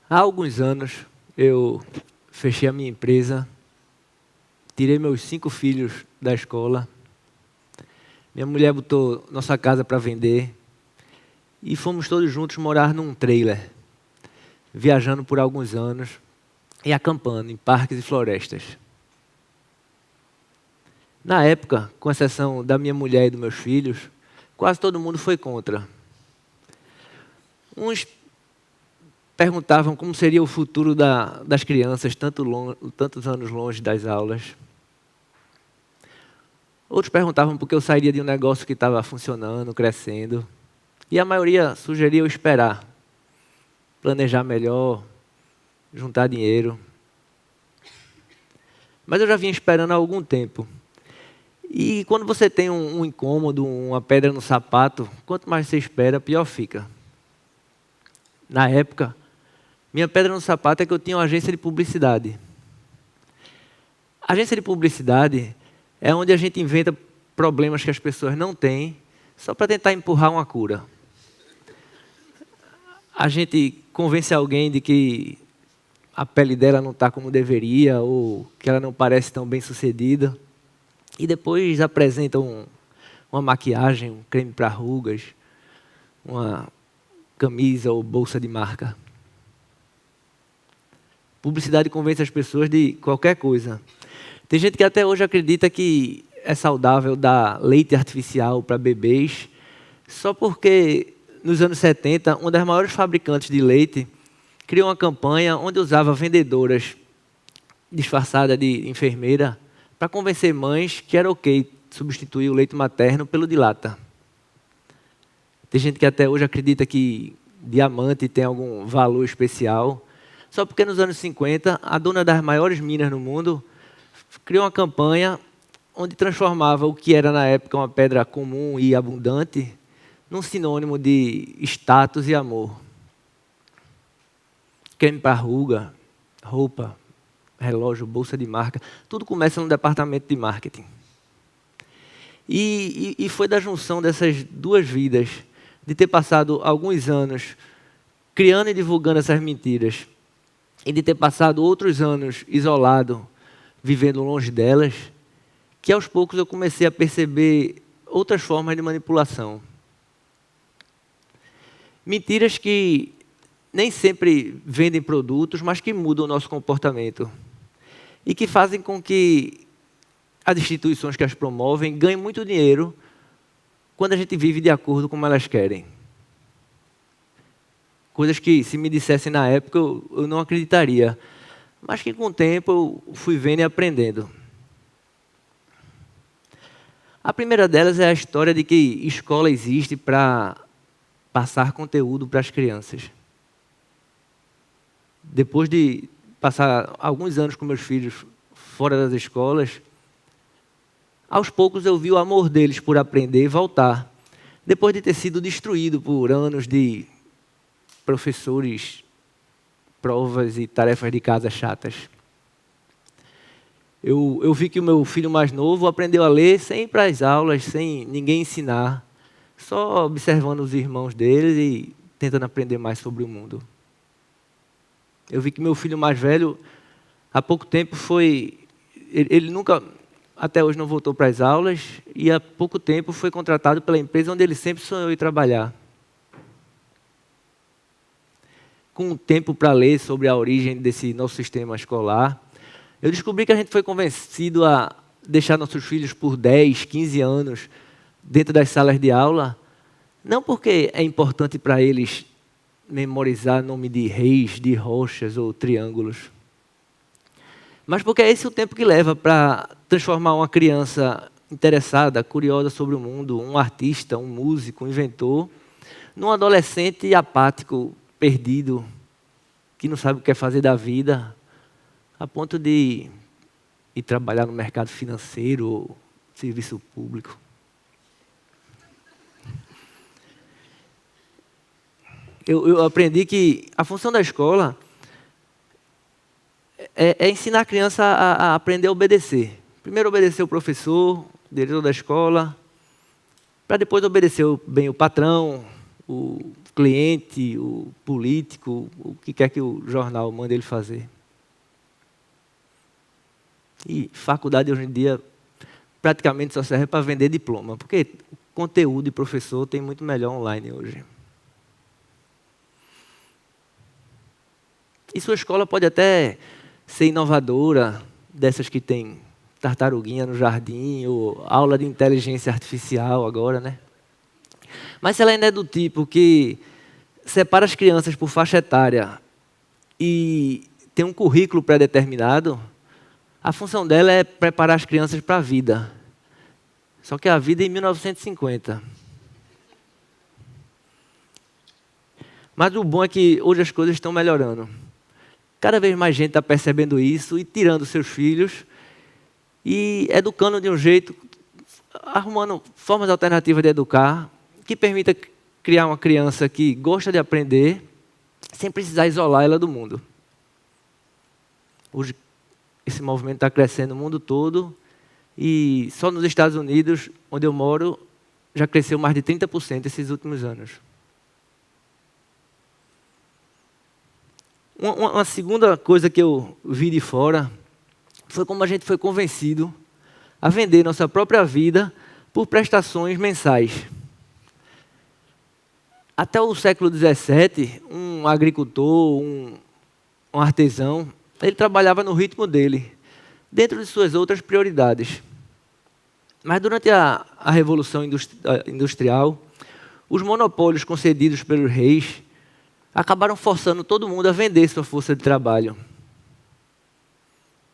Há alguns anos, eu fechei a minha empresa, tirei meus 5 filhos da escola, minha mulher botou nossa casa para vender e fomos todos juntos morar num trailer, viajando por alguns anos e acampando em parques e florestas. Na época, com exceção da minha mulher e dos meus filhos, quase todo mundo foi contra. Uns perguntavam como seria o futuro das crianças, tantos anos longe das aulas. Outros perguntavam por que eu sairia de um negócio que estava funcionando, crescendo. E a maioria sugeria eu esperar, planejar melhor, juntar dinheiro. Mas eu já vinha esperando há algum tempo. E quando você tem um incômodo, uma pedra no sapato, quanto mais você espera, pior fica. Na época, minha pedra no sapato é que eu tinha uma agência de publicidade. A agência de publicidade é onde a gente inventa problemas que as pessoas não têm, só para tentar empurrar uma cura. A gente convence alguém de que a pele dela não está como deveria, ou que ela não parece tão bem-sucedida, e depois apresenta uma maquiagem, um creme para rugas, uma camisa ou bolsa de marca. Publicidade convence as pessoas de qualquer coisa. Tem gente que até hoje acredita que é saudável dar leite artificial para bebês, só porque nos anos 70, uma das maiores fabricantes de leite criou uma campanha onde usava vendedoras disfarçadas de enfermeira para convencer mães que era ok substituir o leite materno pelo de lata. Tem gente que até hoje acredita que diamante tem algum valor especial, só porque nos anos 50, a dona das maiores minas no mundo criou uma campanha onde transformava o que era na época uma pedra comum e abundante num sinônimo de status e amor. Creme para ruga, roupa, relógio, bolsa de marca, tudo começa no departamento de marketing. E foi da junção dessas duas vidas, de ter passado alguns anos criando e divulgando essas mentiras, e de ter passado outros anos isolado, vivendo longe delas, que aos poucos eu comecei a perceber outras formas de manipulação. Mentiras que nem sempre vendem produtos, mas que mudam o nosso comportamento. E que fazem com que as instituições que as promovem ganhem muito dinheiro quando a gente vive de acordo com como elas querem. Coisas que, se me dissessem na época, eu não acreditaria. Mas que, com o tempo, eu fui vendo e aprendendo. A primeira delas é a história de que escola existe para passar conteúdo para as crianças. Depois de passar alguns anos com meus filhos fora das escolas, aos poucos eu vi o amor deles por aprender e voltar, depois de ter sido destruído por anos de professores, provas e tarefas de casa chatas. Eu vi que o meu filho mais novo aprendeu a ler sem ir para as aulas, sem ninguém ensinar, só observando os irmãos dele e tentando aprender mais sobre o mundo. Eu vi que meu filho mais velho, há pouco tempo ele nunca, até hoje não voltou para as aulas, e há pouco tempo foi contratado pela empresa onde ele sempre sonhou em trabalhar. Com tempo para ler sobre a origem desse nosso sistema escolar, eu descobri que a gente foi convencido a deixar nossos filhos por 10, 15 anos dentro das salas de aula, não porque é importante para eles memorizar nome de reis, de rochas ou triângulos, mas porque é esse o tempo que leva para transformar uma criança interessada, curiosa sobre o mundo, um artista, um músico, um inventor, num adolescente apático, perdido, que não sabe o que é fazer da vida, a ponto de ir trabalhar no mercado financeiro ou serviço público. Eu aprendi que a função da escola é ensinar a criança a aprender a obedecer. Primeiro obedecer o professor, o diretor da escola, para depois obedecer bem o patrão, o cliente, o político, o que quer que o jornal mande ele fazer. E faculdade hoje em dia praticamente só serve para vender diploma, porque o conteúdo de professor tem muito melhor online hoje. E sua escola pode até ser inovadora, dessas que tem tartaruguinha no jardim, ou aula de inteligência artificial agora, né? Mas se ela ainda é do tipo que separa as crianças por faixa etária e tem um currículo pré-determinado, a função dela é preparar as crianças para a vida. Só que a vida é em 1950. Mas o bom é que hoje as coisas estão melhorando. Cada vez mais gente está percebendo isso e tirando seus filhos e educando de um jeito, arrumando formas alternativas de educar, que permita criar uma criança que gosta de aprender, sem precisar isolar ela do mundo. Hoje, esse movimento está crescendo no mundo todo, e só nos Estados Unidos, onde eu moro, já cresceu mais de 30% esses últimos anos. Uma segunda coisa que eu vi de fora foi como a gente foi convencido a vender nossa própria vida por prestações mensais. Até o século XVII, um agricultor, um artesão, ele trabalhava no ritmo dele, dentro de suas outras prioridades. Mas durante a Revolução Industrial, os monopólios concedidos pelos reis acabaram forçando todo mundo a vender sua força de trabalho.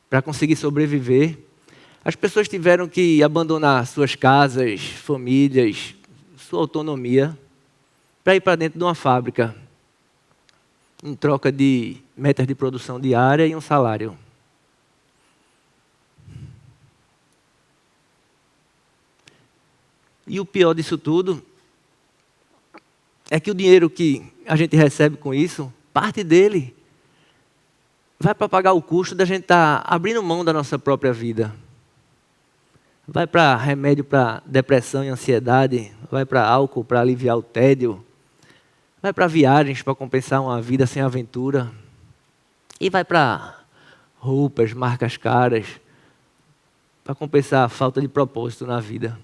Para conseguir sobreviver, as pessoas tiveram que abandonar suas casas, famílias, sua autonomia, para ir para dentro de uma fábrica, em troca de metas de produção diária e um salário. E o pior disso tudo é que o dinheiro que a gente recebe com isso, parte dele vai para pagar o custo da gente estar abrindo mão da nossa própria vida. Vai para remédio para depressão e ansiedade, vai para álcool para aliviar o tédio, vai para viagens para compensar uma vida sem aventura, e vai para roupas, marcas caras, para compensar a falta de propósito na vida.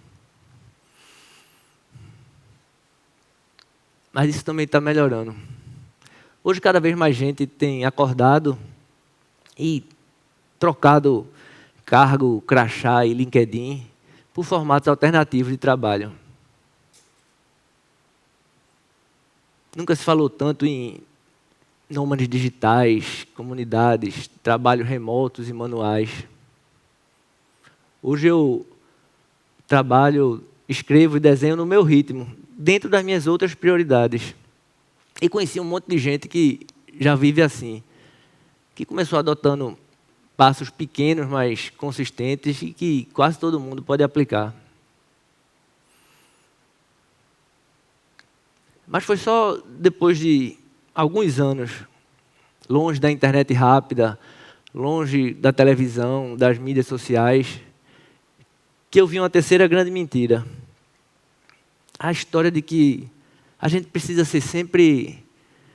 Mas isso também está melhorando. Hoje, cada vez mais gente tem acordado e trocado cargo, crachá e LinkedIn por formatos alternativos de trabalho. Nunca se falou tanto em nômades digitais, comunidades, trabalhos remotos e manuais. Hoje eu trabalho, escrevo e desenho no meu ritmo, dentro das minhas outras prioridades. E conheci um monte de gente que já vive assim, que começou adotando passos pequenos, mas consistentes, e que quase todo mundo pode aplicar. Mas foi só depois de alguns anos, longe da internet rápida, longe da televisão, das mídias sociais, que eu vi uma terceira grande mentira. A história de que a gente precisa ser sempre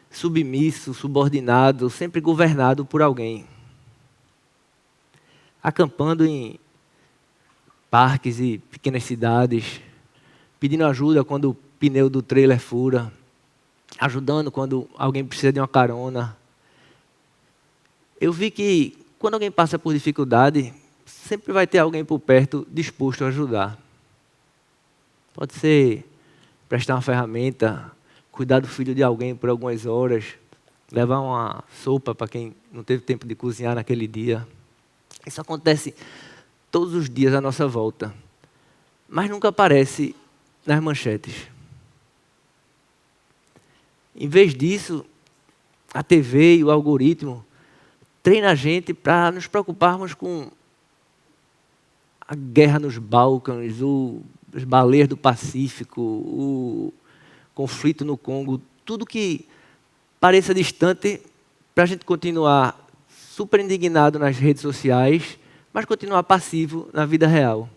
submisso, subordinado, sempre governado por alguém. Acampando em parques e pequenas cidades, pedindo ajuda quando o pneu do trailer fura, ajudando quando alguém precisa de uma carona. Eu vi que quando alguém passa por dificuldade, sempre vai ter alguém por perto disposto a ajudar. Pode ser prestar uma ferramenta, cuidar do filho de alguém por algumas horas, levar uma sopa para quem não teve tempo de cozinhar naquele dia. Isso acontece todos os dias à nossa volta, mas nunca aparece nas manchetes. Em vez disso, a TV e o algoritmo treinam a gente para nos preocuparmos com a guerra nos Balcãs, as baleias do Pacífico, o conflito no Congo, tudo que pareça distante, para a gente continuar super indignado nas redes sociais, mas continuar passivo na vida real.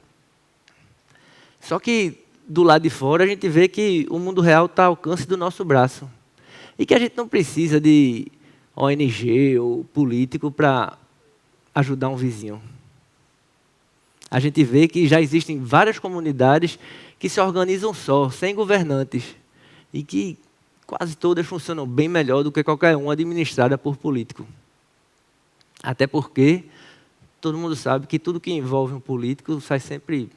Só que do lado de fora a gente vê que o mundo real está ao alcance do nosso braço. E que a gente não precisa de ONG ou político para ajudar um vizinho. A gente vê que já existem várias comunidades que se organizam só, sem governantes, e que quase todas funcionam bem melhor do que qualquer uma administrada por político. Até porque todo mundo sabe que tudo que envolve um político sai sempre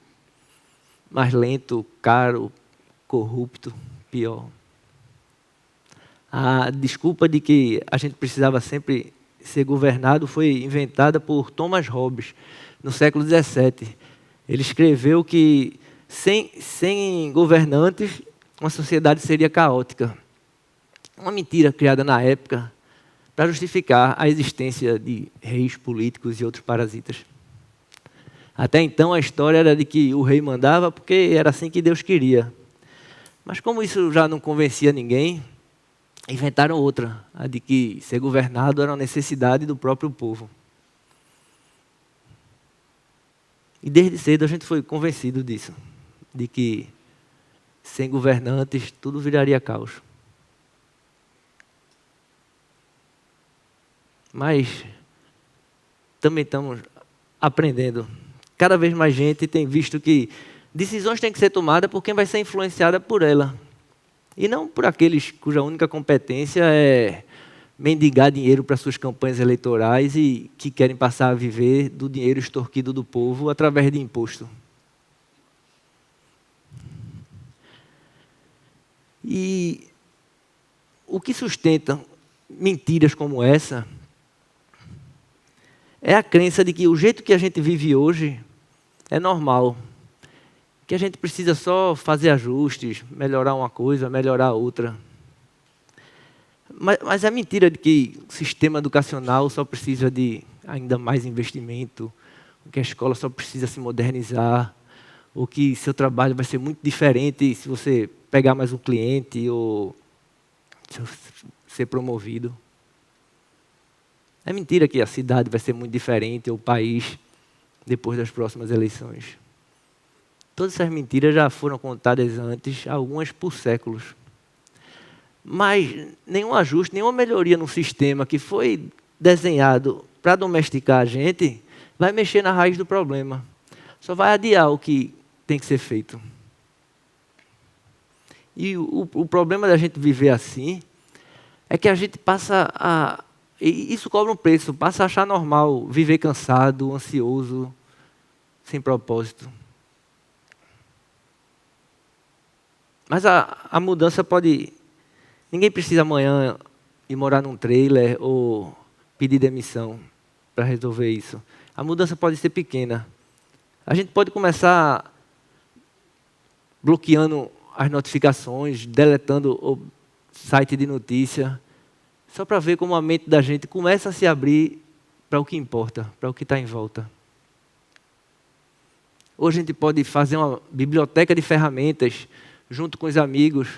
mais lento, caro, corrupto, pior. A desculpa de que a gente precisava sempre ser governado foi inventada por Thomas Hobbes, no século XVII. Ele escreveu que sem governantes, uma sociedade seria caótica. Uma mentira criada na época para justificar a existência de reis políticos e outros parasitas. Até então a história era de que o rei mandava porque era assim que Deus queria. Mas como isso já não convencia ninguém, inventaram outra, a de que ser governado era uma necessidade do próprio povo. E desde cedo a gente foi convencido disso, de que sem governantes tudo viraria caos. Mas também estamos aprendendo. Cada vez mais gente tem visto que decisões têm que ser tomadas por quem vai ser influenciada por ela. E não por aqueles cuja única competência é mendigar dinheiro para suas campanhas eleitorais e que querem passar a viver do dinheiro extorquido do povo através de imposto. E o que sustenta mentiras como essa é a crença de que o jeito que a gente vive hoje é normal. Que a gente precisa só fazer ajustes, melhorar uma coisa, melhorar outra. Mas é mentira de que o sistema educacional só precisa de ainda mais investimento, que a escola só precisa se modernizar, ou que seu trabalho vai ser muito diferente se você pegar mais um cliente ou ser promovido. É mentira que a cidade vai ser muito diferente, ou o país, depois das próximas eleições. Todas essas mentiras já foram contadas antes, algumas por séculos. Mas nenhum ajuste, nenhuma melhoria no sistema que foi desenhado para domesticar a gente vai mexer na raiz do problema. Só vai adiar o que tem que ser feito. E o problema da gente viver assim é que a gente passa a... E isso cobra um preço, passa a achar normal viver cansado, ansioso, sem propósito. Mas a mudança pode... Ninguém precisa amanhã ir morar num trailer ou pedir demissão para resolver isso. A mudança pode ser pequena. A gente pode começar bloqueando as notificações, deletando o site de notícia, só para ver como a mente da gente começa a se abrir para o que importa, para o que está em volta. Hoje a gente pode fazer uma biblioteca de ferramentas junto com os amigos,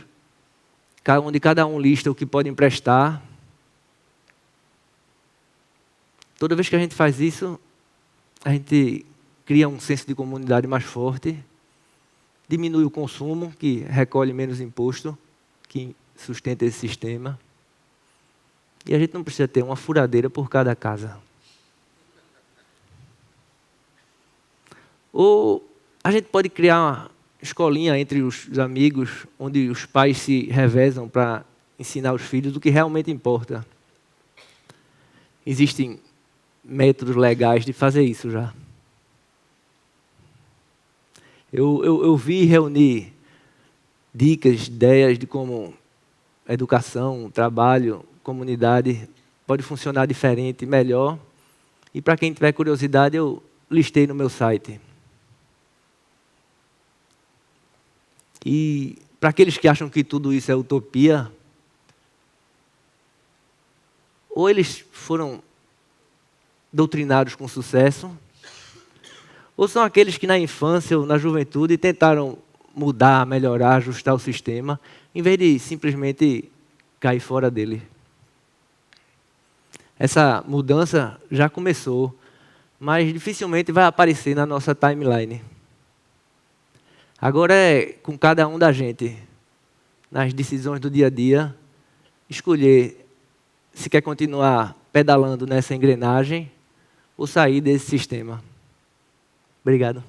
onde cada um lista o que pode emprestar. Toda vez que a gente faz isso, a gente cria um senso de comunidade mais forte, diminui o consumo, que recolhe menos imposto, que sustenta esse sistema. E a gente não precisa ter uma furadeira por cada casa. Ou a gente pode criar uma escolinha entre os amigos, onde os pais se revezam para ensinar os filhos o que realmente importa. Existem métodos legais de fazer isso já. Eu vi reunir dicas, ideias de como educação, trabalho, comunidade pode funcionar diferente, melhor. E para quem tiver curiosidade, eu listei no meu site. E para aqueles que acham que tudo isso é utopia, ou eles foram doutrinados com sucesso, ou são aqueles que na infância ou na juventude tentaram mudar, melhorar, ajustar o sistema, em vez de simplesmente cair fora dele. Essa mudança já começou, mas dificilmente vai aparecer na nossa timeline. Agora é com cada um da gente, nas decisões do dia a dia, escolher se quer continuar pedalando nessa engrenagem ou sair desse sistema. Obrigado.